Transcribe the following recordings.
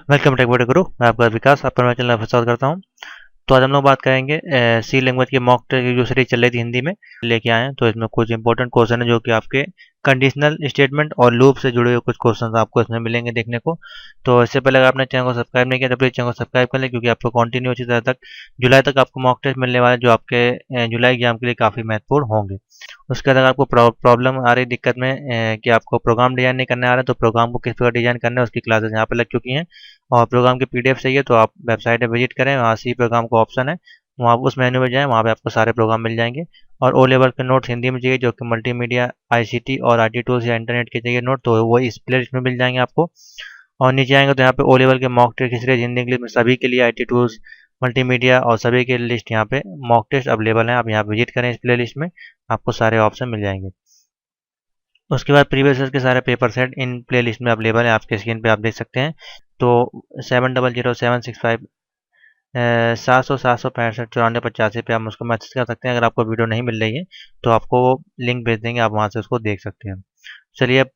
Welcome take body गुरु। मैं आपका विकास, आपका मैं चैनल पर स्वागत करता हूँ। तो आज हम लोग बात करेंगे सी लैंग्वेज की मॉक टेस्ट की जो सीरीज चल रही थी हिंदी में लेके आए हैं। तो इसमें कुछ इंपॉर्टेंट क्वेश्चन है जो कि आपके कंडीशनल स्टेटमेंट और लूप से जुड़े हुए कुछ क्वेश्चन आपको इसमें मिलेंगे देखने को। तो इससे पहले अगर आपने चैनल को सब्सक्राइब नहीं किया तो प्लीज चैनल को सब्सक्राइब कर लें, क्योंकि आपको कंटिन्यू अच्छी तरह तक जुलाई तक आपको मॉक टेस्ट मिलने वाले जो आपके जुलाई एग्जाम के लिए काफ़ी महत्वपूर्ण होंगे। उसके बाद अगर आपको प्रॉब्लम आ रही दिक्कत में कि आपको प्रोग्राम डिजाइन नहीं करने आ रहा है, तो प्रोग्राम को किस प्रकार डिजाइन करना है उसकी क्लासेस यहाँ पर लग चुकी हैं। और प्रोग्राम की पीडीएफ चाहिए तो आप वेबसाइट पर विजिट करें, वहाँ सी प्रोग्राम का ऑप्शन है, वहाँ उस मेन्यू में जाएं, वहाँ पे आपको सारे प्रोग्राम मिल जाएंगे। और ओ लेवल के नोट्स हिंदी में चाहिए जो कि मल्टीमीडिया, आईसीटी और आईटी टूल्स या इंटरनेट के चाहिए नोट, तो वो इस प्लेलिस्ट में मिल जाएंगे आपको। और नीचे आएंगे तो यहाँ पे ओ लेवल के मॉक टेस्ट की सीरीज हिंदी इंग्लिश में सभी के लिए आईटी टूल्स, मल्टीमीडिया और सभी के लिस्ट यहाँ पे मॉक टेस्ट अवेलेबल हैं। आप यहाँ विजिट करें, इस प्लेलिस्ट में आपको सारे ऑप्शन मिल जाएंगे। उसके बाद प्रीवियस ईयर के सारे पेपर सेट इन प्लेलिस्ट में अवेलेबल है, आपके स्क्रीन पे आप देख सकते हैं। तो 700765 700 765 9485 पे आप मुझको मैसेज कर सकते हैं। अगर आपको वीडियो नहीं मिल रही है तो आपको लिंक भेज देंगे, आप वहाँ से उसको देख सकते हैं। चलिए अब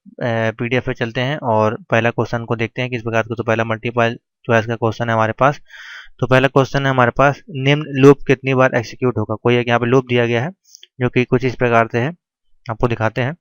पीडीएफ पे चलते हैं और पहला क्वेश्चन को देखते हैं किस प्रकार का। तो पहला मल्टीपल चॉइस का क्वेश्चन है हमारे पास। तो पहला क्वेश्चन है हमारे पास, निम्न लूप कितनी बार एग्जीक्यूट होगा। कोई एक यहाँ पे लूप दिया गया है जो कि कुछ इस प्रकार से है, आपको दिखाते हैं।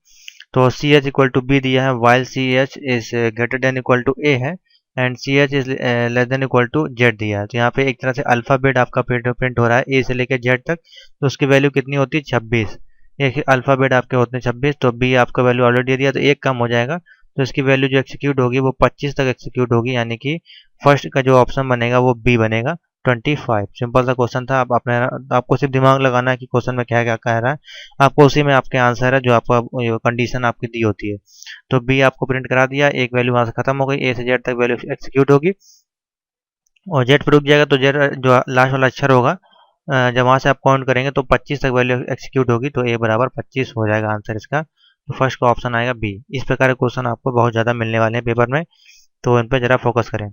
तो C H equal to B दिया है, while C H is greater than equal to A है, and C H is less than equal to Z दिया है। तो यहाँ पे एक तरह से अल्फ़ाबेट आपका प्रिंट हो रहा है ए से लेकर जेड तक। तो उसकी वैल्यू कितनी होती है 26। एक अल्फ़ाबेट आपके होते हैं 26, तो बी आपका वैल्यू ऑलरेडी दिया तो एक कम हो जाएगा, तो इसकी वैल्यू जो एक्सिक्यूट होगी वो 25 तक एक्सिक्यूट होगी, यानी कि फर्स्ट का जो ऑप्शन बनेगा वो बी बनेगा 25। सिंपल सा क्वेश्चन था। आप अपने आपको सिर्फ दिमाग लगाना है कि क्वेश्चन में क्या क्या कह रहा है, आपको उसी में आपके आंसर है जो आपका कंडीशन आपकी दी होती है। तो बी आपको प्रिंट करा दिया, एक वैल्यू वहाँ से खत्म हो गई, ए से जेड तक वैल्यू एक्सिक्यूट होगी और जेड पर रुक जाएगा। तो जेड जो लास्ट वाला अक्षर होगा जब वहाँ से आप काउंट करेंगे तो 25 तक वैल्यू एक्सिक्यूट होगी, तो ए बराबर 25 हो जाएगा आंसर इसका। तो फर्स्ट का ऑप्शन आएगा बी। इस प्रकार के क्वेश्चन आपको बहुत ज़्यादा मिलने वाले हैं पेपर में, तो इन पर ज़रा फोकस करें।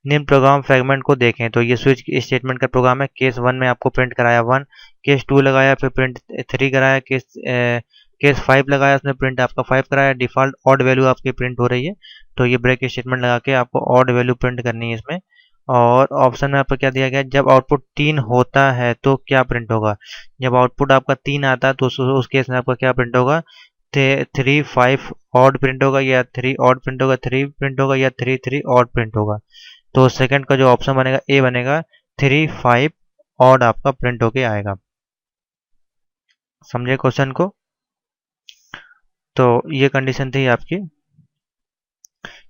निम्न प्रोग्राम फ्रेगमेंट को देखें। तो ये स्विच स्टेटमेंट का प्रोग्राम है। केस 1 में आपको प्रिंट कराया 1, केस 2 लगाया, फिर प्रिंट 3 कराया, केस 5 लगाया, उसने प्रिंट आपका 5 कराया। डिफ़ॉल्ट ऑड वैल्यू आपकी प्रिंट हो रही है, तो ये ब्रेक स्टेटमेंट लगा के आपको ऑड वैल्यू प्रिंट करनी है इसमें। और ऑप्शन में आपको क्या दिया गया है, जब आउटपुट 3 होता है तो क्या प्रिंट होगा। जब आउटपुट आपका 3 आता है तो उस केस में आपका क्या प्रिंट होगा, 3 5 ऑड प्रिंट होगा, या 3 ऑड प्रिंट होगा, 3 प्रिंट होगा, या 3 3 ऑड प्रिंट होगा। तो सेकंड का जो ऑप्शन बनेगा ए बनेगा, 3 5 ऑड आपका प्रिंट होके आएगा। समझे क्वेश्चन को। तो ये कंडीशन थी आपकी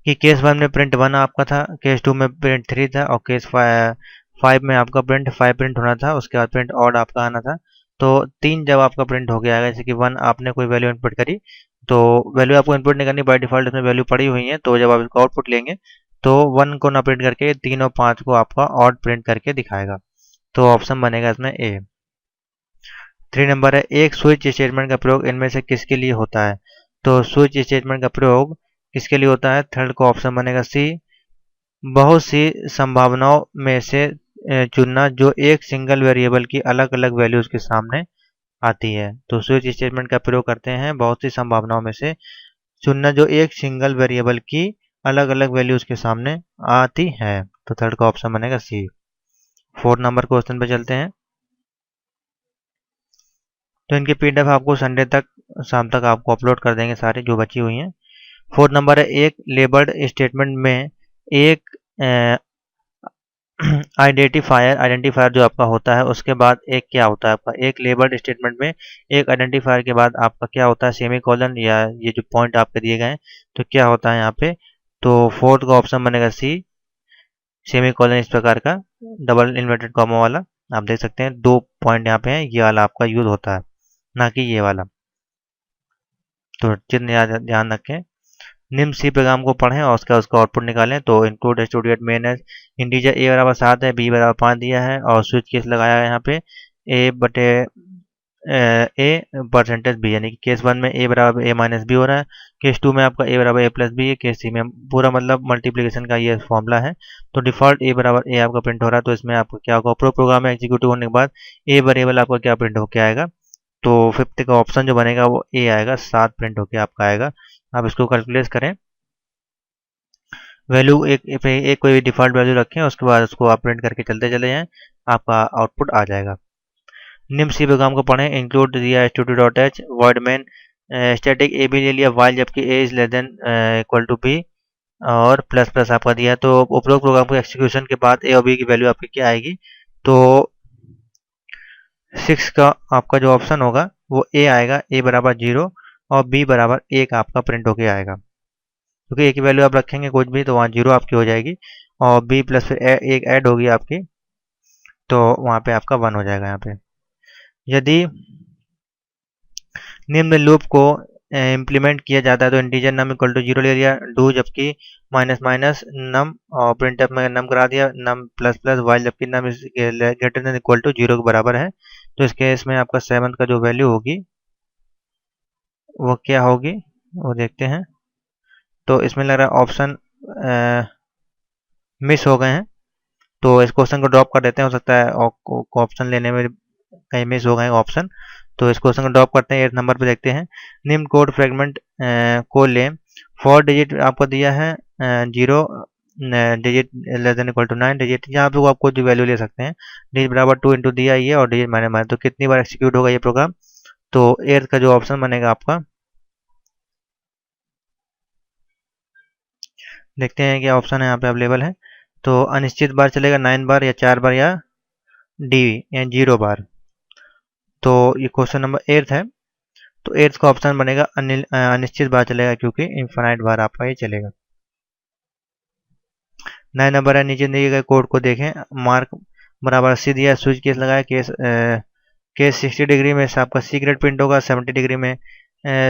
कि केस 1 में प्रिंट 1 आपका था, केस 2 में प्रिंट 3 था, और केस 5 में आपका प्रिंट 5 प्रिंट होना था, उसके बाद प्रिंट ऑड आपका आना था। तो 3 जब आपका प्रिंट हो गया है, जैसे कि 1 आपने कोई वैल्यू इनपुट करी, तो वैल्यू आपको इनपुट नहीं करनी, बाय डिफॉल्ट इसमें वैल्यू पड़ी हुई है। तो जब आप इसको आउटपुट लेंगे तो 1 को ना प्रिंट करके 3 और 5 को आपका ऑड प्रिंट करके दिखाएगा। तो ऑप्शन बनेगा इसमें ए। 3 नंबर है, एक स्विच स्टेटमेंट का प्रयोग इनमें से किसके लिए होता है। तो स्विच स्टेटमेंट का प्रयोग किसके लिए होता है, थर्ड का ऑप्शन बनेगा सी, बहुत सी संभावनाओं में से चुनना जो एक सिंगल वेरिएबल की अलग अलग वैल्यूज के सामने आती है। तो स्विच स्टेटमेंट का प्रयोग करते हैं बहुत सी संभावनाओं में से चुनना जो एक सिंगल वेरिएबल की अलग अलग वैल्यूज के सामने आती है। तो थर्ड का ऑप्शन बनेगा सी। 4 नंबर क्वेश्चन पे चलते हैं। तो इनके पीडीएफ आपको संडे तक शाम तक आपको अपलोड कर देंगे सारे जो बची हुई हैं। 4 नंबर है, एक लेबल्ड स्टेटमेंट में एक आइडेंटिफायर जो आपका होता है उसके बाद एक क्या होता है आपका, एक लेबल्ड स्टेटमेंट में एक आइडेंटिफायर के बाद आपका क्या होता है, सेमीकोलन, या ये जो पॉइंट आपके दिए गए हैं तो क्या होता है यहाँ पे। तो फोर्थ का ऑप्शन बनेगा सी, सेमीकोलन इस प्रकार का डबल इन्वर्टेड कॉमा वाला। आप देख सकते हैं 2 पॉइंट यहाँ पे हैं, ये वाला आपका यूज होता है, ना कि ये वाला। तो चिन्ह ध्यान रखें। निम्न सी प्रोग्राम को पढ़ें और उसका आउटपुट निकालें। तो इंक्लूड स्टूडियो मेन है, इंटीजर ए बराबर 7 है, बी बराबर 5 दिया है, और स्विच केस लगाया है यहाँ पे ए बटे ए परसेंटेज बी, यानी कि केस 1 में ए बराबर ए माइनस बी हो रहा है, केस 2 में आपका ए बराबर ए प्लस बी है, केस 3 में पूरा मतलब मल्टीप्लिकेशन का ये फॉर्मूला है। तो डिफॉल्ट ए बराबर ए आपका प्रिंट हो रहा है, तो इसमें आपका क्या होगा, प्रोग्राम में एग्जीक्यूटिव होने के बाद ए वेरिएबल आपका क्या प्रिंट होकर आएगा। तो फिफ्थ का ऑप्शन जो बनेगा वो ए आएगा, 7 प्रिंट होके आपका आएगा। आप इसको कैलकुलेट करें। वैल्यू एक कोई भी डिफ़ॉल्ट वैल्यू रखें, उसके बाद उसको आप प्रिंट करके चलते चले जाएँ, आपका आउटपुट आ जाएगा। निम्न सी प्रोग्राम को पढ़ें। इंक्लूड दिया stu2.h, void main, static A B ले लिया वाइल जबकि A is less than equal to B, और प्लस प्लस आपका दिया है। तो उपरोक्त प्रोग्राम को एग्जीक्यूशन के बाद ए और बी की वैल्यू आपकी क्या आएगी, तो 6 का आपका जो ऑप्शन होगा वो ए आएगा, ए बराबर 0 और बी बराबर 1 आपका प्रिंट होके आएगा, क्योंकि ए की वैल्यू आप रखेंगे कुछ भी तो वहाँ 0 आपकी हो जाएगी और बी प्लस फिर एक ऐड होगी आपकी, तो वहाँ पे आपका 1 हो जाएगा। यहाँ पे यदि निम्न लूप को इम्प्लीमेंट किया जाता है तो इंटीजर नम इक्वल टू 0 ले लिया, डू जबकि माइनस माइनस नम, और प्रिंट में नम करा दिया, नम प्लस प्लस वाइल जबकि नम ग्रेटर देन इक्वल टू 0 के बराबर है। तो इस केस में आपका 7 का जो वैल्यू होगी वो क्या होगी वो देखते हैं। तो इसमें लग रहा है ऑप्शन मिस हो गए हैं, तो इस क्वेश्चन को ड्रॉप कर देते हैं, हो सकता है ऑप्शन लेने में कहीं मिस हो गए ऑप्शन, तो इस क्वेश्चन को ड्रॉप करते हैं। 8 नंबर पे देखते हैं। निम्न कोड फ्रेगमेंट को लें। 4 डिजिट आपको दिया है, 0 digit less than equal to 9 digit, यहाँ पे आप कोई भी वैल्यू ले सकते हैं। डिजिट बराबर 2 इंटू दिया ये और डिजिट माइनस माइनस, तो कितनी बार एक्सिक्यूट होगा ये प्रोग्राम, तो 8 का जो ऑप्शन बनेगा आपका, देखते हैं क्या ऑप्शन है यहाँ पे अवेलेबल है। तो अनिश्चित बार चलेगा, 9 बार या 4 बार या डी या 0 बार। तो ये क्वेश्चन नंबर 8 है, तो 8 का ऑप्शन बनेगा अनिश्चित बार चलेगा, क्योंकि इनफाइनाइट बार आपका ये चलेगा। 9 नंबर है, नीचे दिए गए कोड को देखें। मार्क बराबर 80 दिया, स्विच केस लगाया, केस 60 डिग्री में आपका सी ग्रेड प्रिंट होगा, 70 डिग्री में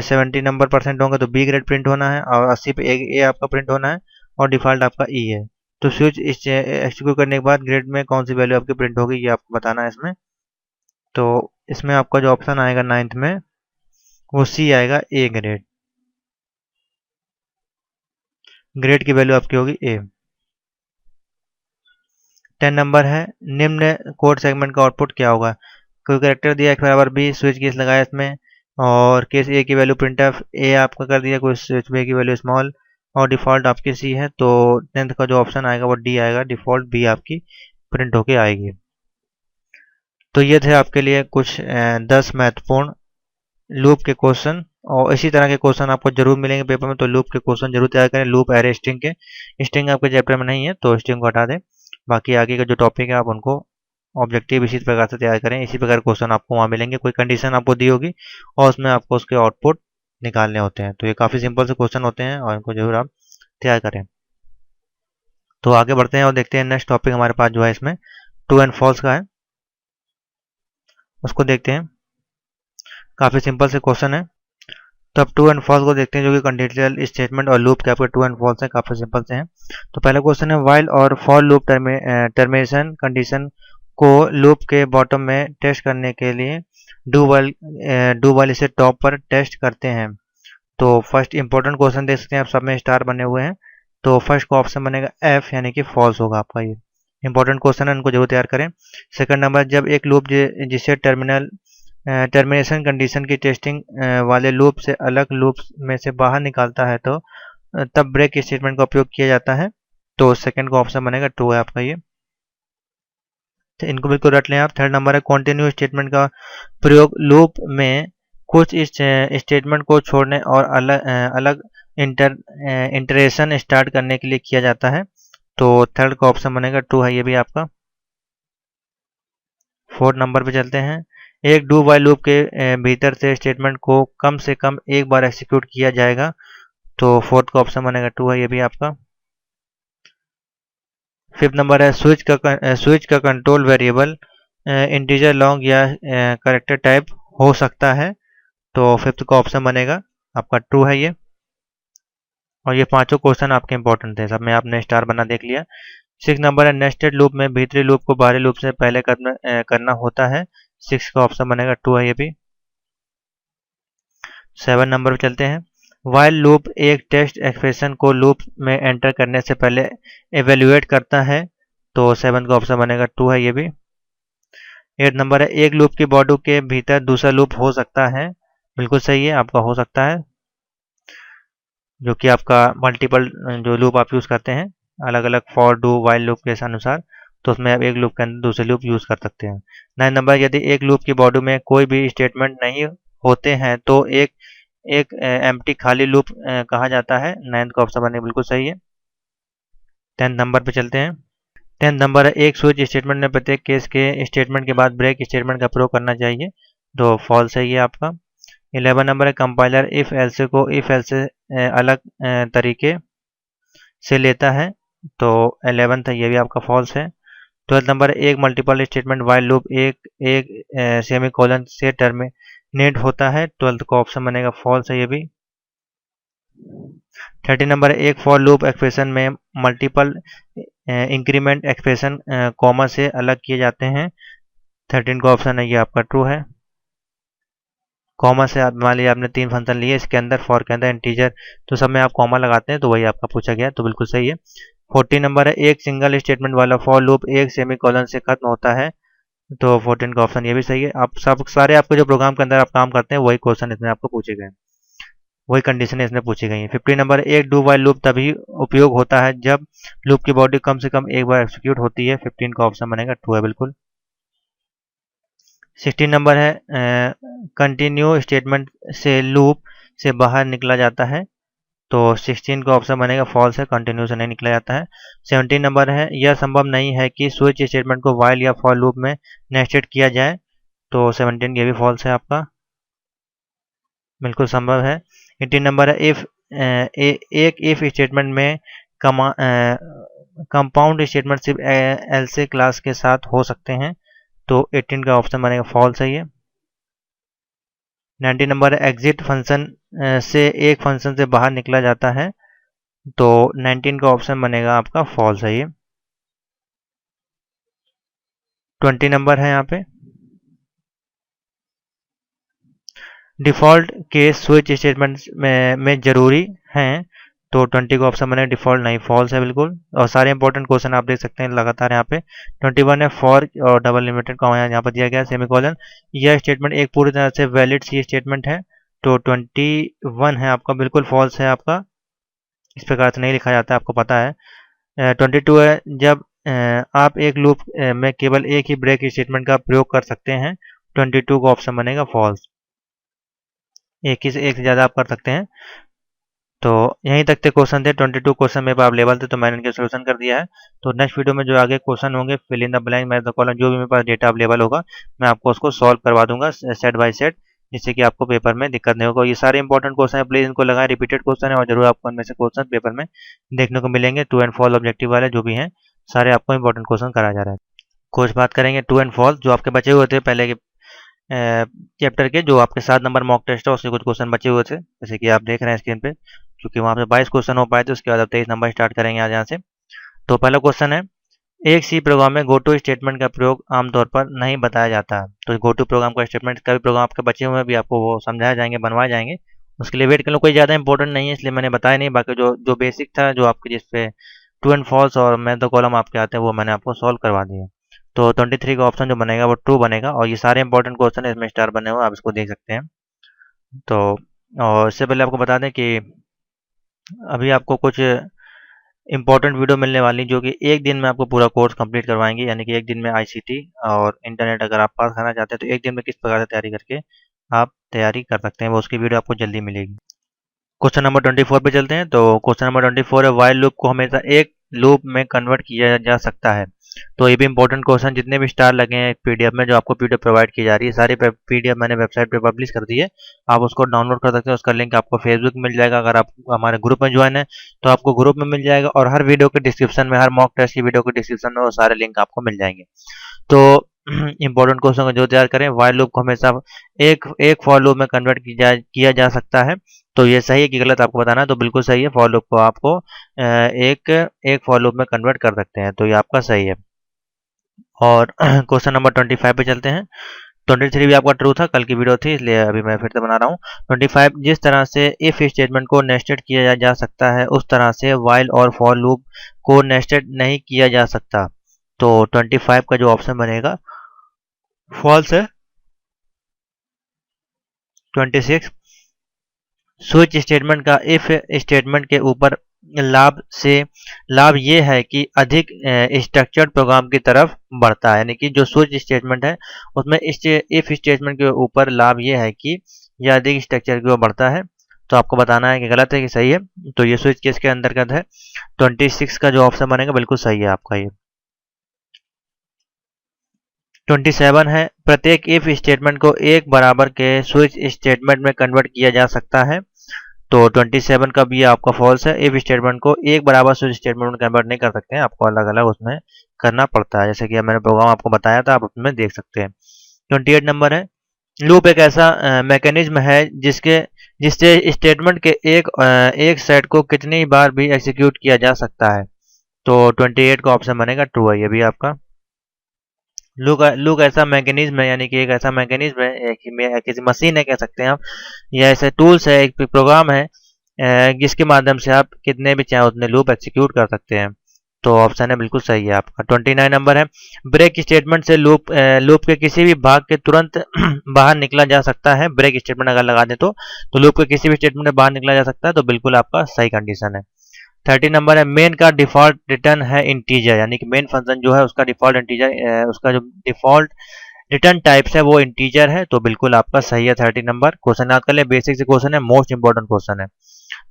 70 नंबर परसेंट होगा तो बी ग्रेड प्रिंट होना है, और 80 पे ए आपका प्रिंट होना है, और डिफ़ॉल्ट आपका ई है। तो स्विच एक्सिक्यूट करने के बाद ग्रेड में कौन सी वैल्यू आपकी प्रिंट होगी ये आपको बताना है इसमें। तो इसमें आपका जो ऑप्शन आएगा 9th में वो सी आएगा, ए ग्रेड। ग्रेड की वैल्यू आपकी होगी ए। 10 नंबर है, निम्न कोड सेगमेंट का आउटपुट क्या होगा। कोई कैरेक्टर दिया x बराबर बी, स्विच केस लगाया इसमें, और केस ए की वैल्यू प्रिंट एफ ए आपका कर दिया, कोई स्विच बी की वैल्यू स्मॉल, और डिफ़ॉल्ट आपकी सी है, तो 10th का जो ऑप्शन आएगा वो डी आएगा, डिफ़ॉल्ट बी आपकी प्रिंट होके आएगी। तो ये थे आपके लिए कुछ 10 महत्वपूर्ण लूप के क्वेश्चन, और इसी तरह के क्वेश्चन आपको जरूर मिलेंगे पेपर में, तो लूप के क्वेश्चन जरूर तैयार करें। लूप एरे स्ट्रिंग के, स्ट्रिंग आपके चैप्टर में नहीं है तो स्ट्रिंग को हटा दें, बाकी आगे का जो टॉपिक है आप उनको ऑब्जेक्टिव इसी प्रकार से तैयार करें। इसी प्रकार क्वेश्चन आपको वहाँ मिलेंगे, कोई कंडीशन आपको दी होगी और उसमें आपको उसके आउटपुट निकालने होते हैं। तो ये काफ़ी सिंपल से क्वेश्चन होते हैं और इनको जरूर आप तैयार करें। तो आगे बढ़ते हैं और देखते हैं नेक्स्ट टॉपिक हमारे पास जो है इसमें ट्रू एंड फॉल्स का है, उसको देखते हैं। काफ़ी सिंपल से क्वेश्चन है, तो अब ट्रू एंड फॉल्स को देखते हैं, जो कि कंडीशनल स्टेटमेंट और लूप के आपके ट्रू एंड फॉल्स हैं, काफ़ी सिंपल से हैं। तो पहला क्वेश्चन है, वाइल और फॉर लूप टर्मिनेशन कंडीशन को लूप के बॉटम में टेस्ट करने के लिए डू वाइल इसे टॉप पर टेस्ट करते हैं। तो फर्स्ट इंपॉर्टेंट क्वेश्चन देख सकते हैं आप, सब में स्टार बने हुए हैं, तो फर्स्ट का ऑप्शन बनेगा एफ, यानी कि फॉल्स होगा आपका। ये इंपॉर्टेंट क्वेश्चन है, इनको जरूर तैयार करें। सेकंड नंबर, जब एक लूप जिसे टर्मिनेशन कंडीशन की टेस्टिंग वाले लूप से अलग लूप में से बाहर निकालता है तो तब ब्रेक स्टेटमेंट का उपयोग किया जाता है। तो सेकंड का ऑप्शन बनेगा ट्रू है आपका ये, तो इनको बिल्कुल रट लें आप। थर्ड नंबर है, कॉन्टिन्यू स्टेटमेंट का प्रयोग लूप में कुछ इस स्टेटमेंट को छोड़ने और अलग इंटरेशन स्टार्ट करने के लिए किया जाता है। तो थर्ड का ऑप्शन बनेगा ट्रू है ये भी आपका। फोर्थ नंबर पे चलते हैं, एक डू वाइल लूप के भीतर से स्टेटमेंट को कम से कम एक बार एग्जीक्यूट किया जाएगा। तो फोर्थ का ऑप्शन बनेगा ट्रू है ये भी आपका। फिफ्थ नंबर है, स्विच का कंट्रोल वेरिएबल इंटीजर लॉन्ग या कैरेक्टर टाइप हो सकता है। तो फिफ्थ का ऑप्शन बनेगा आपका ट्रू है ये। और ये पांचों क्वेश्चन आपके इंपॉर्टेंट थे, सब में आपने स्टार बना देख लिया। 6 नंबर है, नेस्टेड लूप में भीतरी लूप को बाहरी लूप से पहले करना होता है। 6 का ऑप्शन बनेगा ट्रू है ये भी। 7 नंबर पे चलते हैं, वाइल लूप एक टेस्ट एक्सप्रेशन को लूप में एंटर करने से पहले एवेल्युएट करता है। तो 7 का ऑप्शन बनेगा ट्रू है ये भी। 8 नंबर है, एक लूप की बॉडी के भीतर दूसरा लूप हो सकता है। बिल्कुल सही है आपका, हो सकता है। जो कि आपका मल्टीपल जो लूप आप यूज़ करते हैं अलग अलग फॉर डू वाइल लूप के अनुसार, तो उसमें आप एक लूप के अंदर दूसरे लूप यूज़ कर सकते हैं। 9 नंबर, यदि एक लूप की बॉडी में कोई भी स्टेटमेंट नहीं होते हैं तो एक एक एम्प्टी खाली लूप कहा जाता है। 9th का ऑप्शन बने बिल्कुल सही है। 10 नंबर पे चलते हैं। 10 नंबर है, एक स्विच स्टेटमेंट में प्रत्येक केस के स्टेटमेंट के बाद ब्रेक स्टेटमेंट का प्रयोग करना चाहिए, तो फॉल्स है ये आपका। 11 नंबर है, कंपाइलर इफ एल्से को इफ एल्से अलग तरीके से लेता है, तो 11 था, ये भी आपका फॉल्स है। 12 नंबर है, एक मल्टीपल स्टेटमेंट वाइल लूप एक एक सेमी कोलन से टर्मिनेट होता है, 12th का ऑप्शन बनेगा फॉल्स है ये भी। 30 नंबर है, एक फॉर लूप एक्सप्रेशन में मल्टीपल इंक्रीमेंट एक्सप्रेशन कॉमा से अलग किए जाते हैं, 13 का ऑप्शन है ये आपका ट्रू है। कॉमा से आप मान लीजिए आपने 3 फंक्शन लिए, इसके अंदर फॉर के अंदर इंटीजर, तो सब में आप कॉमा लगाते हैं, तो वही आपका पूछा गया, तो बिल्कुल सही है। 14 नंबर है, एक सिंगल स्टेटमेंट वाला फॉर लूप एक सेमी कॉलन से खत्म होता है, तो 14 का ऑप्शन ये भी सही है। आप सब सारे आपके जो प्रोग्राम के अंदर आप काम करते हैं वही क्वेश्चन इसमें आपको पूछे गए, वही कंडीशन इसमें पूछी गई है। 15 नंबर, एक डू वाइल लूप तभी उपयोग होता है जब लूप की बॉडी कम से कम एक बार एक्सिक्यूट होती है, 15 का ऑप्शन बनेगा ट्रू है बिल्कुल। 16 नंबर है, कंटिन्यू स्टेटमेंट से लूप से बाहर निकला जाता है, तो 16 का ऑप्शन बनेगा फॉल्स है, कंटिन्यू से नहीं निकला जाता है। 17 नंबर है, यह संभव नहीं है कि स्विच स्टेटमेंट को वाइल या फॉर लूप में नेस्टेड किया जाए, तो 17 ये भी फॉल्स है आपका, बिल्कुल संभव है। 18 नंबर है, इफ एक इफ स्टेटमेंट में कंपाउंड स्टेटमेंट सिर्फ एल्से क्लास के साथ हो सकते हैं, तो 18 का ऑप्शन बनेगा फॉल्स है ये। 19 नंबर है, एग्जिट फंक्शन से एक फंक्शन से बाहर निकला जाता है, तो 19 का ऑप्शन बनेगा आपका फॉल्स है ये। 20 नंबर है यहाँ पे, डिफ़ॉल्ट केस स्विच स्टेटमेंट में जरूरी हैं, तो 20 का ऑप्शन बने डिफ़ॉल्ट नहीं, फॉल्स है बिल्कुल। और सारे इंपॉर्टेंट क्वेश्चन आप देख सकते हैं लगातार यहाँ पे। 21 है, फॉर और डबल लिमिटेड का यहाँ पर दिया गया है सेमीकोलन, यह स्टेटमेंट एक पूरी तरह से वैलिड सी स्टेटमेंट है, तो 21 है आपका बिल्कुल फॉल्स है आपका, इस प्रकार से नहीं लिखा जाता है, आपको पता है। 22 है, जब आप एक लूप में केवल एक ही ब्रेक स्टेटमेंट का प्रयोग कर सकते हैं, 22 का ऑप्शन बनेगा फॉल्स, एक से ज़्यादा आप कर सकते हैं। तो यहीं तक के क्वेश्चन थे, 22 क्वेश्चन मेरे पास अवेलेबल थे, तो मैंने इनके सोल्यूशन कर दिया है। तो नेक्स्ट वीडियो में जो आगे क्वेश्चन होंगे, fill in the blank match the column, जो भी मेरे पास डेटा अवेलेबल होगा मैं आपको उसको सॉल्व करवा दूंगा सेट बाय सेट, जिससे कि आपको पेपर में दिक्कत नहीं होगा। ये सारे इंपॉर्टेंट क्वेश्चन है, प्लीज़ इनको लगाएं, रिपीटेड क्वेश्चन है और जरूर आपको इनमें से क्वेश्चन पेपर में देखने को मिलेंगे। ट्रू एंड फॉल्स ऑब्जेक्टिव वाले जो भी हैं, सारे आपको इंपॉर्टेंट क्वेश्चन कराया जा रहा है। कुछ बात करेंगे ट्रू एंड फॉल्स, जो आपके बचे हुए थे पहले के चैप्टर के, जो आपके 7 नंबर मॉक टेस्ट है उससे कुछ क्वेश्चन बचे हुए थे, जैसे कि आप देख रहे हैं स्क्रीन पे, क्योंकि वहाँ पे 22 क्वेश्चन हो पाए थे, उसके बाद अब 23 नंबर स्टार्ट करेंगे आज यहाँ से। तो पहला क्वेश्चन है, एक सी प्रोग्राम में गोटो स्टेटमेंट का प्रयोग आमतौर पर नहीं बताया जाता है, तो गोटो प्रोग्राम का स्टेटमेंट का भी प्रोग्राम आपके बचे हुए भी आपको वो समझाए जाएंगे, बनवाए जाएंगे, उसके लिए वेट कर लो, कोई ज़्यादा इंपॉर्टेंट नहीं है इसलिए मैंने बताया नहीं। बाकी जो जो बेसिक था, जो आपके जिसपे ट्रू एंड फॉल्स और मैथ द कॉलम आपके आते हैं, वो मैंने आपको सॉल्व करवा दिए। तो 23 का ऑप्शन जो बनेगा वो ट्रू बनेगा, और ये सारे इंपॉर्टेंट क्वेश्चन इसमें स्टार बने हुए, आप इसको देख सकते हैं। तो और इससे पहले आपको बता दें कि अभी आपको कुछ इंपॉर्टेंट वीडियो मिलने वाली, जो कि एक दिन में आपको पूरा कोर्स कंप्लीट करवाएंगे, यानी कि एक दिन में आईसीटी और इंटरनेट अगर आप पास करना चाहते हैं तो एक दिन में किस प्रकार से तैयारी करके आप तैयारी कर सकते हैं, वो उसकी वीडियो आपको जल्दी मिलेगी। क्वेश्चन नंबर 24 पे चलते हैं। तो क्वेश्चन नंबर 24 है, वाइल लूप को हमेशा एक लूप में कन्वर्ट किया जा सकता है, तो ये भी इंपॉर्टेंट क्वेश्चन, जितने भी स्टार लगे हैं पीडीएफ में, जो आपको पीडीएफ प्रोवाइड की जा रही है, सारी पीडीएफ मैंने वेबसाइट पे पब्लिश कर दी है, आप उसको डाउनलोड कर सकते हैं। उसका लिंक आपको फेसबुक में मिल जाएगा, अगर आप हमारे ग्रुप में ज्वाइन है तो आपको ग्रुप में मिल जाएगा, और हर वीडियो के डिस्क्रिप्शन में, हर मॉक टेस्ट की वीडियो के डिस्क्रिप्शन में वो सारे लिंक आपको मिल जाएंगे। तो इंपॉर्टेंट क्वेश्चन को जो तैयार करें, वाइल लूप को हमेशा एक एक फॉर लूप में कन्वर्ट किया जा सकता है, तो ये सही है कि गलत आपको बताना है, तो बिल्कुल सही है, फॉर लूप को आपको एक एक फॉर लूप में कन्वर्ट कर सकते हैं, तो ये आपका सही है। और क्वेश्चन नंबर 25 पे चलते हैं। 23 भी आपका ट्रू था, कल की वीडियो थी इसलिए अभी मैं फिर से बना रहा हूँ। 25, जिस तरह से इफ स्टेटमेंट को नेस्टेड किया जा सकता है उस तरह से वाइल और फॉर लूप को नेस्टेड नहीं किया जा सकता, तो 25 का जो ऑप्शन बनेगा फॉल्स है। 26, स्विच स्टेटमेंट का इफ स्टेटमेंट के ऊपर लाभ ये है कि अधिक स्ट्रक्चर्ड प्रोग्राम की तरफ बढ़ता है। यानी कि जो स्विच स्टेटमेंट है उसमें इफ स्टेटमेंट के ऊपर लाभ ये है कि यह अधिक स्ट्रक्चर की ओर बढ़ता है। तो आपको बताना है कि गलत है कि सही है। तो ये स्विच केस के अंतर्गत है। 26 का जो ऑप्शन बनेगा बिल्कुल सही है आपका ये। 27 है, प्रत्येक इफ स्टेटमेंट को एक बराबर के स्विच स्टेटमेंट में कन्वर्ट किया जा सकता है। तो 27 का भी आपका फॉल्स है। इफ स्टेटमेंट को एक बराबर स्विच स्टेटमेंट में कन्वर्ट नहीं कर सकते हैं, आपको अलग अलग उसमें करना पड़ता है, जैसे कि मैंने प्रोग्राम आपको बताया था, आप उसमें देख सकते हैं। 28 नंबर है, लूप एक ऐसा मैकेनिज्म है जिससे स्टेटमेंट के एक सेट को कितनी बार भी एग्जीक्यूट किया जा सकता है। तो 28 का ऑप्शन बनेगा ट्रू है ये भी आपका। लूप ऐसा मैकेनिज्म है, यानी कि एक ऐसा मैकेनिज्म है, किसी मशीन है कह सकते हैं आप, या ऐसे टूल्स है, एक प्रोग्राम है जिसके माध्यम से आप कितने भी चाहे उतने लूप एग्जीक्यूट कर सकते हैं। तो ऑप्शन है बिल्कुल सही है आपका। 29 नंबर है, ब्रेक स्टेटमेंट से लूप के किसी भी भाग के तुरंत बाहर निकला जा सकता है। ब्रेक स्टेटमेंट अगर लगा दें तो लूप के किसी भी स्टेटमेंट में बाहर निकला जा सकता है, तो बिल्कुल आपका सही कंडीशन है। 30 नंबर है, मेन का डिफॉल्ट रिटर्न है इंटीजर, यानी कि मेन फंक्शन जो है उसका डिफॉल्ट इंटीजर, उसका जो डिफॉल्ट रिटर्न टाइप्स है वो इंटीजर है। तो बिल्कुल आपका सही है 30 नंबर। क्वेश्चन याद कर ले, बेसिक से क्वेश्चन है, मोस्ट इंपॉर्टेंट क्वेश्चन है।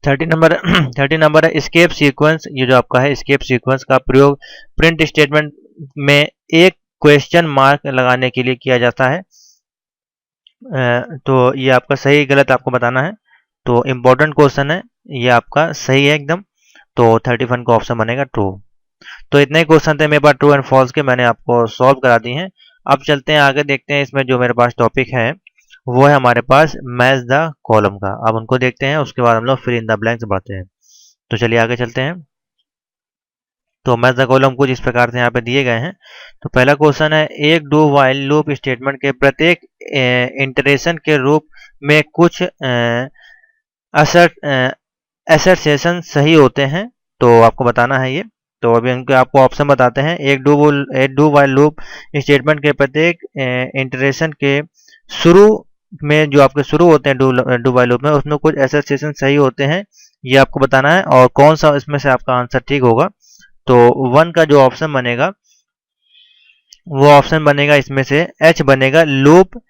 30 नंबर 30 नंबर है, स्केप सीक्वेंस, ये जो आपका है स्केप सीक्वेंस का प्रयोग प्रिंट स्टेटमेंट में एक क्वेश्चन मार्क लगाने के लिए किया जाता है। तो ये आपका सही गलत आपको बताना है। तो इम्पोर्टेंट क्वेश्चन है, ये आपका सही है एकदम। तो 31 का ऑप्शन बनेगा ट्रू। तो इतने ही क्वेश्चन थे मेरे पास ट्रू एंड फॉल्स के, मैंने आपको सॉल्व करा दी हैं। अब चलते हैं आगे, देखते हैं इसमें जो मेरे पास टॉपिक है वो है हमारे पास मैच द कॉलम का। अब उनको देखते हैं, उसके बाद हम लोग फिल इन द ब्लैंक्स बढ़ते हैं। तो चलिए आगे चलते हैं। तो मैच द कॉलम कुछ इस प्रकार से यहाँ पे दिए गए हैं। तो पहला क्वेश्चन है, एक डू वाइल लूप स्टेटमेंट के प्रत्येक इंटरेशन के रूप में कुछ असर्टेशन सही होते हैं। तो आपको बताना है ये। तो अभी उनके आपको ऑप्शन बताते हैं। एक डू वाइल लूप स्टेटमेंट के प्रत्येक इंटरेशन के शुरू में जो आपके शुरू होते हैं डू वाइल लूप में, उसमें कुछ असर्टेशन सही होते हैं, ये आपको बताना है। और कौन सा इसमें से आपका आंसर ठीक होगा। तो 1 का जो ऑप्शन बनेगा वो ऑप्शन बनेगा, इसमें से एच बनेगा, लूप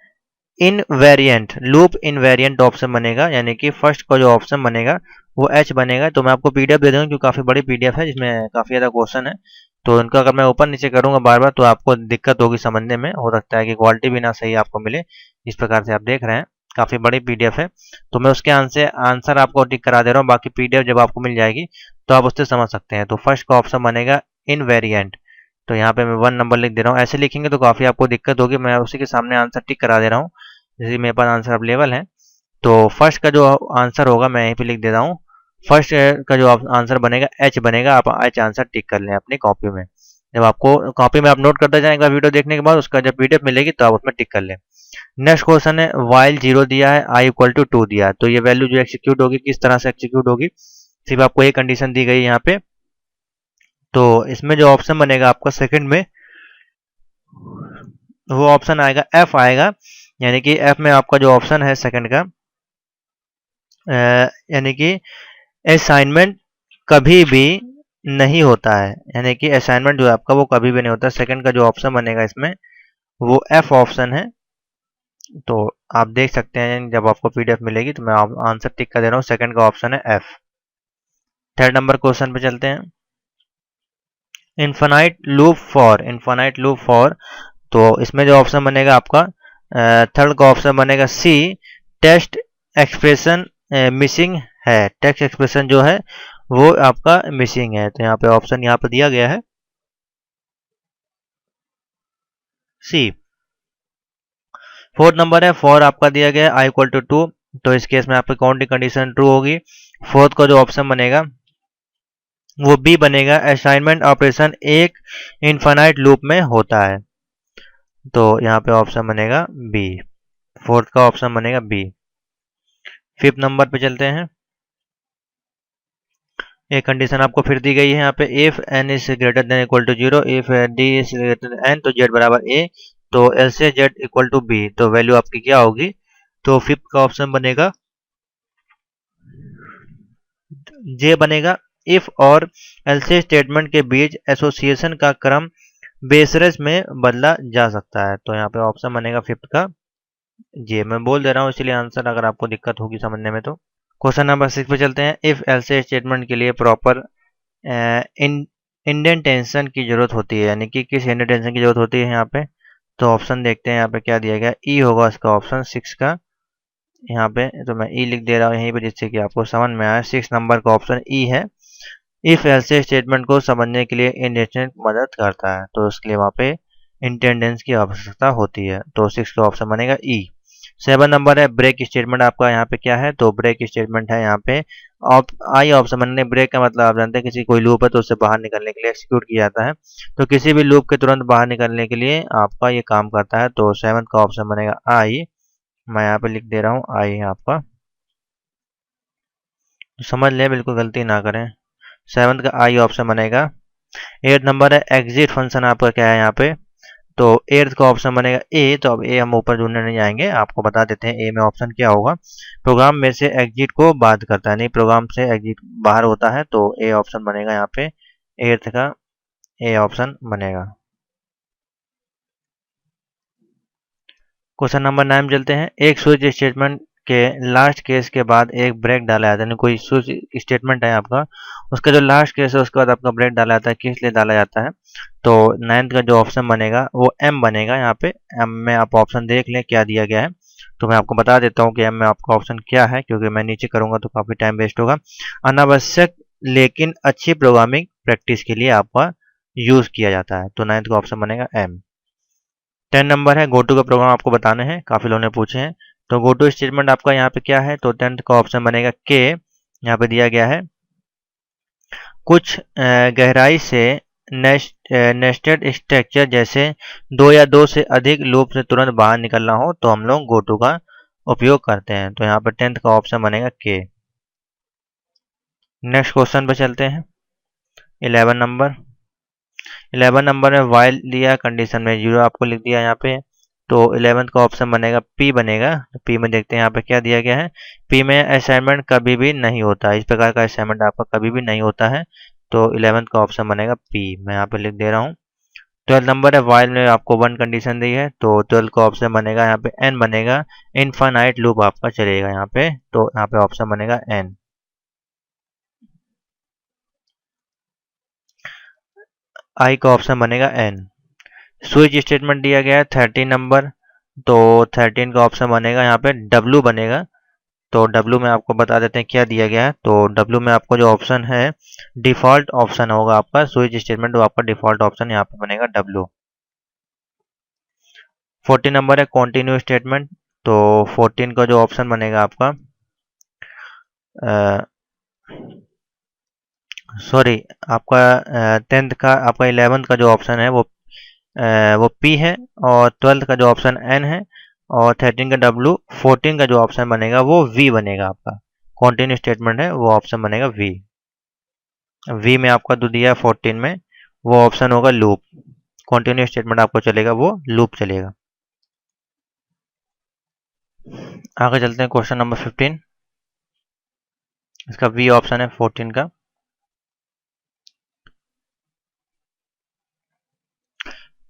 इनवेरिएंट ऑप्शन बनेगा, यानी कि फर्स्ट का जो ऑप्शन बनेगा वो एच बनेगा। तो मैं आपको पीडीएफ दे दूंगा, क्योंकि काफ़ी बड़ी पीडीएफ है जिसमें काफ़ी ज़्यादा क्वेश्चन है। तो इनका अगर मैं ऊपर नीचे करूंगा बार बार तो आपको दिक्कत होगी समझने में, हो सकता है कि क्वालिटी भी ना सही आपको मिले। इस प्रकार से आप देख रहे हैं काफ़ी बड़ी पीडीएफ है। तो मैं उसके आंसर आपको टिक करा दे रहा हूँ, बाकी पीडीएफ जब आपको मिल जाएगी तो आप उससे समझ सकते हैं। तो फर्स्ट का ऑप्शन बनेगा इनवेरिएंट। तो यहाँ पे मैं 1 नंबर लिख दे रहा हूँ, ऐसे लिखेंगे तो काफ़ी आपको दिक्कत होगी, मैं उसी के सामने आंसर टिक करा दे रहा हूँ, जैसे मेरे पास आंसर अवेलेबल है। तो फर्स्ट का जो आंसर होगा मैं यहीं पे लिख देता हूँ। फर्स्ट का जो आंसर बनेगा एच बनेगा। आप एच आंसर टिक कर लें अपनी कॉपी में। जब आपको कॉपी में आप नोट करते जाएंगे वीडियो देखने के बाद, उसका जब पीडीएफ मिलेगी तो आप उसमें टिक कर लें। नेक्स्ट क्वेश्चन है, वाइल 0 दिया है, आई इक्वल टू 2 दिया है। तो ये वैल्यू जो एक्सिक्यूट होगी किस तरह से एक्सिक्यूट होगी, सिर्फ आपको एक कंडीशन दी गई है यहाँ पे। तो इसमें जो ऑप्शन बनेगा आपका सेकंड में, वो ऑप्शन आएगा एफ आएगा, यानी कि एफ में आपका जो ऑप्शन है सेकंड का, यानी कि असाइनमेंट कभी भी नहीं होता है, यानी कि असाइनमेंट जो है आपका वो कभी भी नहीं होता। सेकंड का जो ऑप्शन बनेगा इसमें वो एफ ऑप्शन है। तो आप देख सकते हैं जब आपको पीडीएफ मिलेगी तो मैं आंसर टिक कर दे रहा हूँ, सेकंड का ऑप्शन है एफ। थर्ड नंबर क्वेश्चन पे चलते हैं। इन्फानाइट लूप फॉर, तो इसमें जो ऑप्शन बनेगा आपका थर्ड का ऑप्शन बनेगा सी, टेस्ट एक्सप्रेशन मिसिंग है। टेक्स्ट एक्सप्रेशन जो है वो आपका मिसिंग है। तो यहाँ पे ऑप्शन यहाँ पे दिया गया है सी। फोर्थ नंबर है, फॉर आपका दिया गया है आई इक्वल टू 2। तो इस केस में आपकी कौन सी कंडीशन ट्रू होगी। फोर्थ का जो ऑप्शन बनेगा वो बी बनेगा, असाइनमेंट ऑपरेशन एक इनफाइनाइट लूप में होता है। तो यहाँ पे ऑप्शन बनेगा बी, फोर्थ का ऑप्शन बनेगा बी। फिफ्थ नंबर पे चलते हैं। एक कंडीशन आपको फिर दी गई है यहाँ पे, if n is greater than equal to 0, if d is greater than n, तो z बराबर a, तो l से z इक्वल टू b। तो वैल्यू आपकी क्या होगी। तो फिफ्थ का ऑप्शन बनेगा जे बनेगा इफ और एल्से स्टेटमेंट के बीच एसोसिएशन का क्रम बेसरेस में बदला जा सकता है। तो यहाँ पे ऑप्शन बनेगा फिफ्थ का जे। मैं बोल दे रहा हूँ इसलिए आंसर अगर आपको दिक्कत होगी समझने में तो। क्वेश्चन नंबर 6 पे चलते हैं। इफ एल्से स्टेटमेंट के लिए प्रॉपर इंडेंटेशन की जरूरत होती है, यानी कि किस इंडेंटेशन की जरूरत होती है यहाँ पे। तो ऑप्शन देखते हैं यहाँ पे क्या दिया गया। ई होगा इसका ऑप्शन 6 का। यहाँ पे तो मैं ई लिख दे रहा हूँ यहीं पे जिससे कि आपको समझ में आए। 6 नंबर का ऑप्शन ई है। इफ ऐसे स्टेटमेंट को समझने के लिए इंडेंटेशन मदद करता है, तो उसके लिए वहाँ पे इंटेंडेंस की आवश्यकता होती है। तो 6 का ऑप्शन बनेगा ई। 7 नंबर है ब्रेक स्टेटमेंट। आपका यहाँ पे क्या है, तो ब्रेक स्टेटमेंट है यहाँ पे आई ऑप्शन बनने। ब्रेक का मतलब आप जानते हैं किसी कोई लूप है तो उससे बाहर निकलने के लिए एक्सिक्यूट किया जाता है। तो किसी भी लूप के तुरंत बाहर निकलने के लिए आपका ये काम करता है। तो 7 का ऑप्शन बनेगा आई। मैं यहाँ पे लिख दे रहा हूँ आई है आपका, तो समझ लें बिल्कुल गलती ना करें। 7 का आई ऑप्शन बनेगा। 8 नंबर है एग्जिट फंक्शन। आपका क्या है यहाँ पे, तो 8 का ऑप्शन बनेगा ए। तो अब ए हम ऊपर ढूंढने नहीं जाएंगे, आपको बता देते हैं ए में ऑप्शन क्या होगा। प्रोग्राम में से एग्जिट को बात करता है, नहीं प्रोग्राम से एग्जिट बाहर होता है। तो ए ऑप्शन बनेगा यहाँ पे 8 का ए ऑप्शन बनेगा। क्वेश्चन नंबर 9 चलते हैं। एक स्विच स्टेटमेंट के लास्ट केस के बाद एक ब्रेक डाला जाता है, यानी कोई स्विच स्टेटमेंट है आपका, उसका जो लास्ट केस है उसके बाद आपका ब्रेक डाला जाता है, किस लिए डाला जाता है। तो 9th का जो ऑप्शन बनेगा वो एम बनेगा। यहाँ पे एम में आप ऑप्शन देख लें क्या दिया गया है। तो मैं आपको बता देता हूँ कि एम में आपका ऑप्शन क्या है, क्योंकि मैं नीचे करूंगा तो काफी टाइम वेस्ट होगा। अनावश्यक लेकिन अच्छी प्रोग्रामिंग प्रैक्टिस के लिए आपका यूज किया जाता है। तो 9th का ऑप्शन बनेगा एम। 10 नंबर है गोटू का प्रोग्राम आपको बताने हैं, काफी लोगों ने पूछे हैं। तो गोटू स्टेटमेंट आपका यहाँ पे क्या है, तो 10th का ऑप्शन बनेगा के। यहाँ पे दिया गया है कुछ गहराई से नेस्टेड स्ट्रक्चर जैसे दो या दो से अधिक लूप से तुरंत बाहर निकलना हो तो हम लोग गोटू का उपयोग करते हैं। तो यहाँ पे 10th का ऑप्शन बनेगा के। नेक्स्ट क्वेश्चन पे चलते हैं। 11 नंबर। 11 नंबर में वाइल दिया कंडीशन में 0 आपको लिख दिया यहाँ पे। तो 11th का ऑप्शन बनेगा पी बनेगा। तो पी में देखते हैं यहाँ पे क्या दिया गया है। पी में असाइनमेंट कभी भी नहीं होता, इस प्रकार का असाइनमेंट आपका कभी भी नहीं होता है। तो 11th का ऑप्शन बनेगा पी। मैं यहाँ पे लिख दे रहा हूँ। 12 नंबर है वाइल में आपको 1 कंडीशन दी है। तो 12 का ऑप्शन बनेगा यहाँ पे एन बनेगा। इनफाइनाइट लूप आपका चलेगा यहाँ पे। तो यहाँ पे ऑप्शन बनेगा एन। आई का ऑप्शन बनेगा एन। स्विच स्टेटमेंट दिया गया है 13 नंबर। तो 13 का ऑप्शन बनेगा यहाँ पे डब्लू बनेगा। तो डब्लू में आपको बता देते हैं क्या दिया गया है। तो डब्लू में आपको जो ऑप्शन है डिफॉल्ट ऑप्शन होगा आपका स्विच स्टेटमेंट, वो आपका डिफॉल्ट ऑप्शन यहाँ पे बनेगा डब्लू। 14 नंबर है कॉन्टिन्यू स्टेटमेंट। तो 14 का जो ऑप्शन बनेगा आपका सॉरी आपका 10th का आपका 11th का जो ऑप्शन है वो पी है, और 12th का जो ऑप्शन एन है, और 13 का डब्लू। 14 का जो ऑप्शन बनेगा वो वी बनेगा आपका। कॉन्टिन्यू स्टेटमेंट है वो ऑप्शन बनेगा वी। वी में आपका जो दिया 14 में वो ऑप्शन होगा लूप। कॉन्टिन्यू स्टेटमेंट आपको चलेगा वो लूप चलेगा। आगे चलते हैं क्वेश्चन नंबर 15। इसका वी ऑप्शन है 14 का।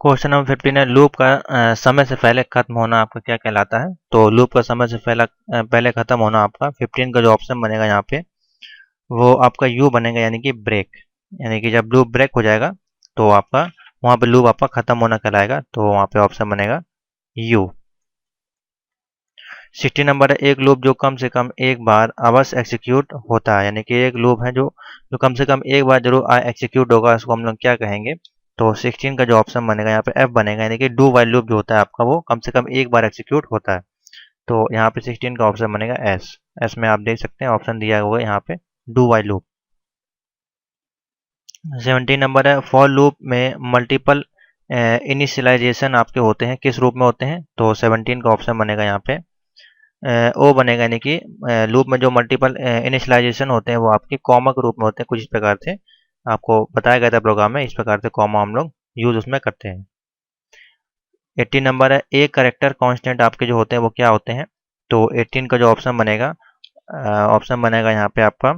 क्वेश्चन नंबर 15 है लूप का समय से पहले खत्म होना आपका क्या कहलाता है। तो लूप का समय से पहले खत्म होना आपका 15 का जो ऑप्शन बनेगा यहाँ पे वो आपका यू बनेगा, यानी कि ब्रेक। यानी कि जब लूप ब्रेक हो जाएगा तो आपका वहाँ पे लूप आपका खत्म होना कहलाएगा। तो वहाँ पे ऑप्शन बनेगा यू। 60 नंबर है एक लूप जो कम से कम एक बार अवश्य एग्जीक्यूट होता है, यानी कि एक लूप है जो कम से कम एक बार जरूर एग्जीक्यूट होगा, उसको हम लोग क्या कहेंगे। तो 16 का जो ऑप्शन बनेगा यहाँ पे एफ बनेगा, यानी कि डू वाइल लूप जो होता है आपका वो कम से कम एक बार एग्जीक्यूट होता है। तो यहाँ पे 16 का ऑप्शन बनेगा एस। एस में आप देख सकते हैं ऑप्शन दिया हुआ है यहाँ पे डू वाइल लूप। 17 नंबर है फॉर लूप में मल्टीपल इनिशियलाइजेशन आपके होते हैं, किस रूप में होते हैं। तो 17 का ऑप्शन बनेगा यहाँ पे ओ बनेगा, यानी कि लूप में जो मल्टीपल इनिशियलाइजेशन होते हैं वो आपके कॉमा के रूप में होते हैं। कुछ इस प्रकार से आपको बताया गया था प्रोग्राम में, इस प्रकार से कॉमा हम लोग यूज उसमें करते हैं। 18 नंबर है एक करेक्टर कांस्टेंट आपके जो होते हैं वो क्या होते हैं। तो 18 का जो ऑप्शन बनेगा यहाँ पे आपका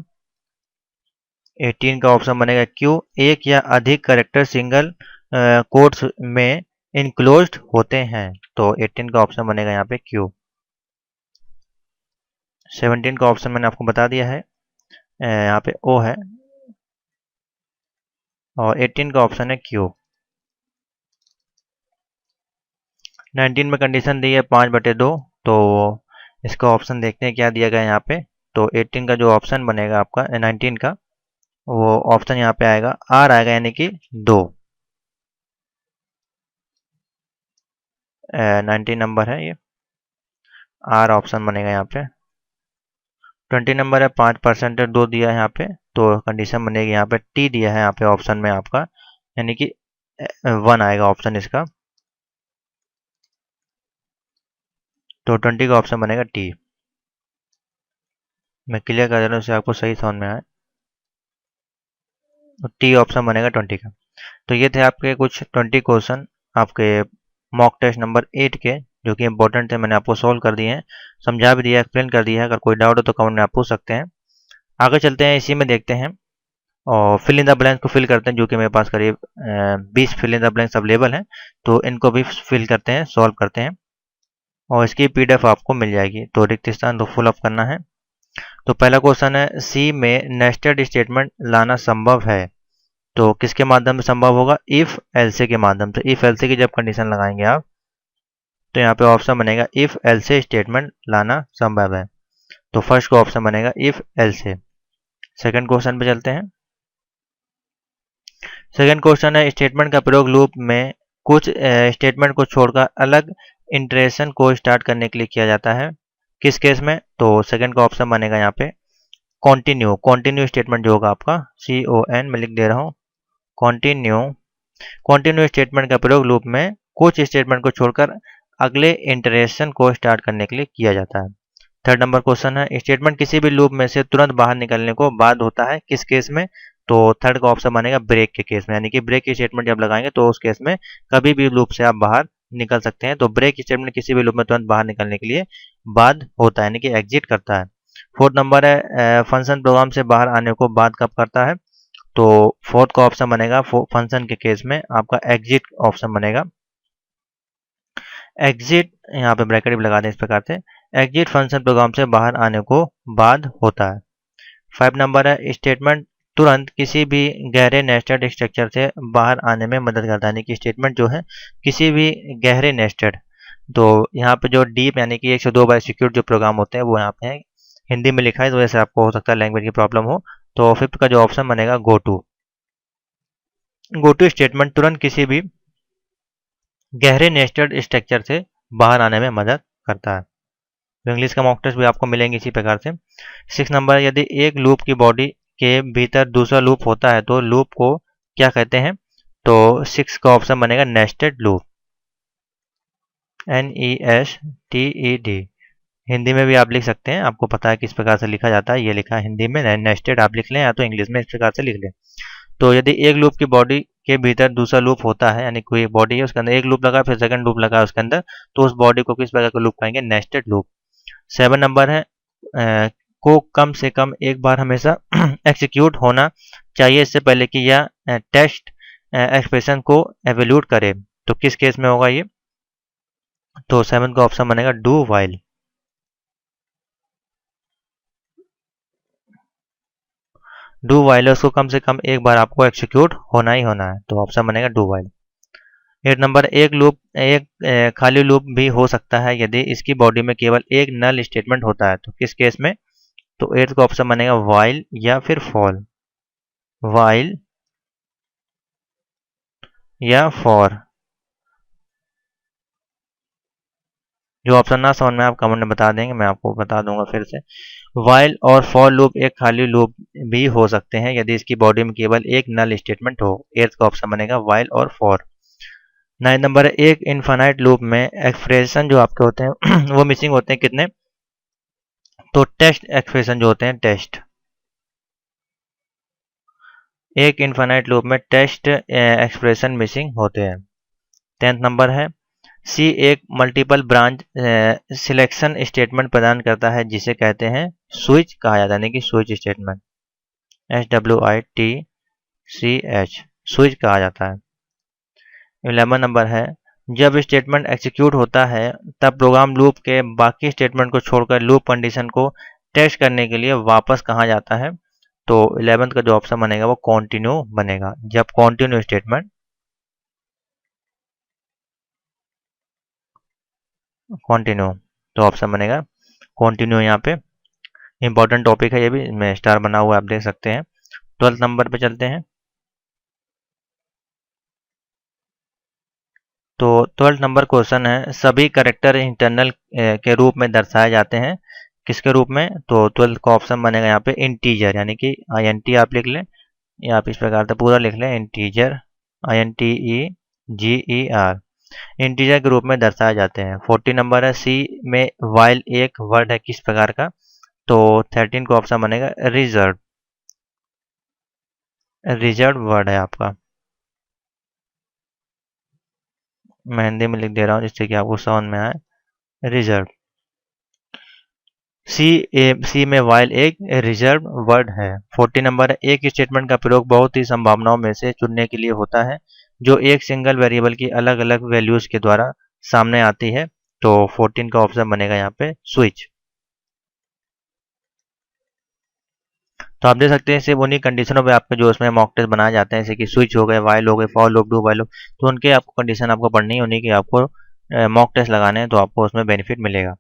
18 का ऑप्शन बनेगा क्यू। एक या अधिक करेक्टर सिंगल कोट्स में इनक्लोज्ड होते हैं, तो 18 का ऑप्शन बनेगा यहाँ पे क्यू। 17 का ऑप्शन मैंने आपको बता दिया है, यहाँ पे ओ है, और 18 का ऑप्शन है क्यू। 19 में कंडीशन दी है 5/2, तो इसका ऑप्शन देखते हैं क्या दिया गया है यहाँ पे। तो 18 का जो ऑप्शन बनेगा आपका 19 का, वो ऑप्शन यहाँ पे आएगा आर आएगा, यानी कि 2। 19 नंबर है ये, आर ऑप्शन बनेगा यहाँ पे। 20 नंबर है 5% 2 दिया है यहाँ पे, तो कंडीशन बनेगी यहाँ पे टी दिया है यहाँ पे ऑप्शन में आपका, यानी कि 1 आएगा ऑप्शन इसका, तो 20 का ऑप्शन बनेगा टी। मैं क्लियर कर दे रहा हूँ, उससे आपको सही समझ में आए, तो टी ऑप्शन बनेगा 20 का। तो ये थे आपके कुछ 20 क्वेश्चन आपके मॉक टेस्ट नंबर 8 के, जो कि इंपॉर्टेंट थे, मैंने आपको सॉल्व कर दिए हैं, समझा भी दिया, एक्सप्लेन कर दिया है। अगर कोई डाउट हो तो कमेंट में आप पूछ सकते हैं। आगे चलते हैं, इसी में देखते हैं और फिल इन द ब्लैंक्स को फिल करते हैं, जो कि मेरे पास करीब 20 fill in the blanks available हैं, तो इनको भी फिल करते हैं, सॉल्व करते हैं, और इसकी PDF आपको मिल जाएगी। तो रिक्त स्थान तो फुल अप करना है। तो पहला क्वेश्चन है, सी में नेस्टेड स्टेटमेंट लाना संभव है, तो किसके माध्यम से संभव होगा? इफ एल्से के माध्यम से। इफ एल्से की जब कंडीशन लगाएंगे आप, तो यहाँ पे ऑप्शन बनेगा इफ एल्से स्टेटमेंट लाना संभव है, तो फर्स्ट का ऑप्शन बनेगा इफ एल्से। सेकंड क्वेश्चन पे चलते हैं। सेकंड क्वेश्चन है, स्टेटमेंट का प्रयोग लूप में कुछ स्टेटमेंट को छोड़कर अलग इंटरेक्शन को स्टार्ट करने के लिए किया जाता है, किस केस में? तो सेकंड का ऑप्शन बनेगा यहाँ पे कॉन्टिन्यू। कॉन्टिन्यू स्टेटमेंट जो होगा आपका CON मैं लिख दे रहा हूँ, कॉन्टिन्यू। कॉन्टिन्यू स्टेटमेंट का प्रयोग लूप में कुछ स्टेटमेंट को छोड़कर अगले इंटरेक्शन को स्टार्ट करने के लिए किया जाता है। थर्ड नंबर क्वेश्चन है, स्टेटमेंट किसी भी लूप में से तुरंत बाहर निकलने को बाद होता है, किस केस में? तो थर्ड का ऑप्शन बनेगा ब्रेक के केस में, यानी कि ब्रेक की स्टेटमेंट जब लगाएंगे तो उस केस में कभी भी लूप से आप बाहर निकल सकते हैं। तो ब्रेक स्टेटमेंट किसी भी लूप में तुरंत बाहर निकलने के लिए बाद होता है, यानी कि एग्जिट करता है। फोर्थ नंबर है, फंक्शन प्रोग्राम से बाहर आने को बाद कब करता है? तो फोर्थ का ऑप्शन बनेगा फंक्शन के केस में आपका एग्जिट ऑप्शन बनेगा। एग्जिट यहाँ पे ब्रैकेट भी लगा दें इस प्रकार से, एग्जिट फंक्शन प्रोग्राम से बाहर आने को बाद होता है। 5 नंबर है, स्टेटमेंट तुरंत किसी भी गहरे नेस्टेड स्ट्रक्चर से बाहर आने में मदद करता है, यानी कि स्टेटमेंट जो है किसी भी गहरे नेस्टेड, तो यहाँ पे जो डीप यानी कि 102 बाय सिक्योर जो प्रोग्राम होते हैं वो यहाँ पे है, हिंदी में लिखा है, तो वैसे आपको हो सकता है लैंग्वेज की प्रॉब्लम हो। तो फिफ्थ का जो ऑप्शन बनेगा go to. Go to statement तुरंत किसी भी गहरे नेस्टेड स्ट्रक्चर से बाहर आने में मदद करता है। तो इंग्लिश का मॉक टेस्ट भी आपको मिलेंगे इसी प्रकार से। 6 नंबर, यदि एक लूप की बॉडी के भीतर दूसरा लूप होता है तो लूप को क्या कहते हैं? तो 6 का ऑप्शन बनेगा नेस्टेड लूप, NESTED। हिंदी में भी आप लिख सकते हैं, आपको पता है किस प्रकार से लिखा जाता है, ये लिखा है हिंदी में नेस्टेड, आप लिख लें, या तो इंग्लिश में इस प्रकार से लिख लें। तो यदि एक लूप की बॉडी के भीतर दूसरा लूप होता है, यानी कोई बॉडी है उसके अंदर एक लूप लगा फिर सेकंड लूप लगा उसके अंदर, तो उस बॉडी को किस प्रकार का लूप कहेंगे? Nested loop. 7 नंबर है, को कम से कम एक बार हमेशा एग्जीक्यूट होना चाहिए इससे पहले कि यह टेस्ट एक्सप्रेशन को एवेल्यूट करे, तो किस केस में होगा ये? तो 7 का ऑप्शन बनेगा डू वाइल। डू वाइल उसको कम से कम एक बार आपको एक्सिक्यूट होना ही होना है, तो ऑप्शन बनेगा डू वाइल। 8 नंबर, एक खाली लूप भी हो सकता है यदि इसकी बॉडी में केवल एक नल स्टेटमेंट होता है, तो किस केस में? तो 8 का ऑप्शन बनेगा वाइल या फिर फॉल, वाइल या फॉर। जो ऑप्शन ना समझ में आप कमेंट में बता देंगे, मैं आपको बता दूंगा फिर से। वाइल और फॉर लूप एक खाली लूप भी हो सकते हैं यदि इसकी बॉडी में केवल एक नल स्टेटमेंट हो, 8 का ऑप्शन बनेगा वाइल और फॉर। 9 नंबर है, एक इनफाइनाइट लूप में एक्सप्रेशन जो आपके होते हैं वो मिसिंग होते हैं कितने? तो टेस्ट एक्सप्रेशन जो होते हैं, टेस्ट, एक इनफाइनाइट लूप में टेस्ट एक्सप्रेशन मिसिंग होते हैं। 10th नंबर है, सी एक मल्टीपल ब्रांच सिलेक्शन स्टेटमेंट प्रदान करता है जिसे कहते हैं स्विच कहा जाता है, यानी कि स्विच स्टेटमेंट। SWITCH, स्विच कहा जाता है। 11 नंबर है, जब स्टेटमेंट एग्जीक्यूट होता है तब प्रोग्राम लूप के बाकी स्टेटमेंट को छोड़कर लूप कंडीशन को टेस्ट करने के लिए वापस कहाँ जाता है। तो 11th का जो ऑप्शन बनेगा वो कंटिन्यू बनेगा। जब कंटिन्यू स्टेटमेंट, कंटिन्यू, तो ऑप्शन बनेगा कंटिन्यू। यहाँ पे इंपॉर्टेंट टॉपिक है, ये भी में स्टार बना हुआ है, आप देख सकते हैं। 12th नंबर पे चलते हैं। तो 12th नंबर क्वेश्चन है, सभी करेक्टर इंटरनल के रूप में दर्शाए जाते हैं, किसके रूप में। तो 12th का ऑप्शन बनेगा यहाँ पे इंटीजर, यानी कि INT आप लिख लें या आप इस प्रकार से पूरा लिख लें, इंटीजर, INTEGER, इंटीजर के रूप में दर्शाए जाते हैं। 14 नंबर है, सी में वाइल एक वर्ड है किस प्रकार का। तो 13 का ऑप्शन बनेगा रिजर्व, रिजर्व वर्ड है आपका। मैं हिंदी में लिख दे रहा हूँ जिससे कि आपको समझ में आए, रिजर्व। सी में वाइल एक रिजर्व वर्ड है। 40 नंबर है, एक स्टेटमेंट का प्रयोग बहुत ही संभावनाओं में से चुनने के लिए होता है जो एक सिंगल वेरिएबल की अलग अलग वैल्यूज के द्वारा सामने आती है। तो 14 का ऑप्शन बनेगा यहाँ पे स्विच। तो आप देख सकते हैं सिर्फ उन्हीं कंडीशनों पे आपके जो उसमें मॉक टेस्ट बनाए जाते हैं, जैसे कि स्विच हो गए, वाइल हो गए, for loop, do while loop, तो उनके आपको कंडीशन आपको पढ़नी है, उन्हीं की आपको मॉक टेस्ट लगाने हैं, तो आपको उसमें बेनिफिट मिलेगा।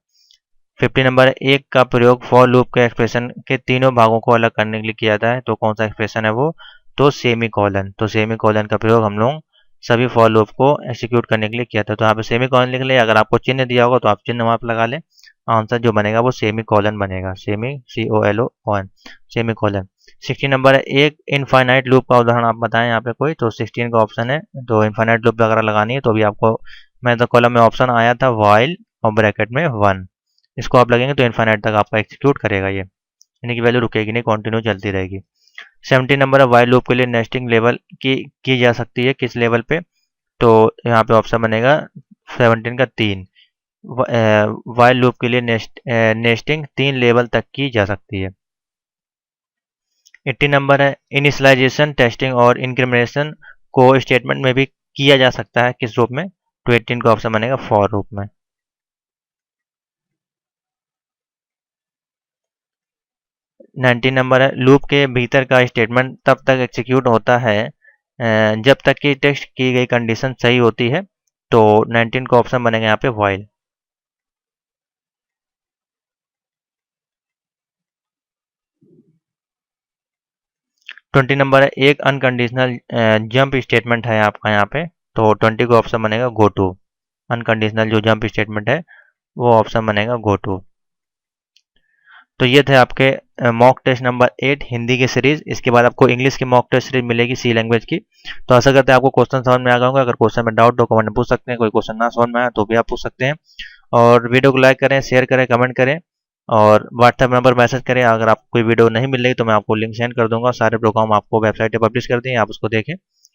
50 नंबर है, एक का प्रयोग फॉर लूप के एक्सप्रेशन के तीनों भागों को अलग करने के लिए किया जाता है। तो कौन सा एक्सप्रेशन है वो। तो सेमी कॉलन, तो सेमी कॉलन का प्रयोग हम लोग सभी फॉर लूप को एक्सिक्यूट करने के लिए किया था। तो यहाँ पे सेमी कॉलन लिख ले, अगर आपको चिन्ह दिया होगा तो आप चिन्ह वहाँ पर लगा लें। आंसर जो बनेगा वो सेमी कॉलन बनेगा, semi COLON, semi colon. 16 number है, एक इनफाइनाइट लूप का उदाहरण आप बताएं यहाँ पे कोई। तो 16 का ऑप्शन है, तो इनफाइनाइट लूप अगर लगानी है तो अभी आपको मैं तो कॉलम में ऑप्शन आया था वाइल और ब्रैकेट में 1, इसको आप लगेंगे तो इनफाइनाइट तक आपका एग्जीक्यूट करेगा ये, यानी कि वैल्यू रुकेगी नहीं, कंटिन्यू चलती रहेगी। 17 नंबर है, वाइल लूप के लिए नेस्टिंग लेवल की जा सकती है किस लेवल पे। तो यहाँ पे ऑप्शन बनेगा 17 का 3, वाइल लूप के लिए नेस्टिंग 3 लेवल तक की जा सकती है। 80 नंबर है, इनिशियलाइजेशन, टेस्टिंग और इंक्रीमेंटेशन को स्टेटमेंट में भी किया जा सकता है किस रूप में। तो 18 का ऑप्शन बनेगा फॉर रूप में। 19 नंबर है, लूप के भीतर का स्टेटमेंट तब तक एग्जीक्यूट होता है जब तक कि टेस्ट की गई कंडीशन सही होती है। तो 19 का ऑप्शन बनेगा यहाँ पे वाइल। 20 नंबर है, एक अनकंडीशनल जंप स्टेटमेंट है आपका यहाँ पे। तो 20 का ऑप्शन बनेगा गो टू, अनकंडीशनल जो जंप स्टेटमेंट है वो ऑप्शन बनेगा गो टू। तो ये थे आपके मॉक टेस्ट नंबर 8 हिंदी की सीरीज। इसके बाद आपको इंग्लिश की मॉक टेस्ट सीरीज मिलेगी सी लैंग्वेज की। तो आशा करते हैं आपको क्वेश्चन समझ में आ गया होगा। अगर क्वेश्चन में डाउट हो कमेंट में पूछ सकते हैं, कोई क्वेश्चन ना समझ में आया तो भी आप पूछ सकते हैं। और वीडियो को लाइक करें, शेयर करें, कमेंट करें और व्हाट्सएप नंबर मैसेज करें। अगर आपको कोई वीडियो नहीं मिल रही तो मैं आपको लिंक सेंड कर दूंगा। सारे प्रोग्राम आपको वेबसाइट पर पब्लिश कर दिए, आप उसको देखें।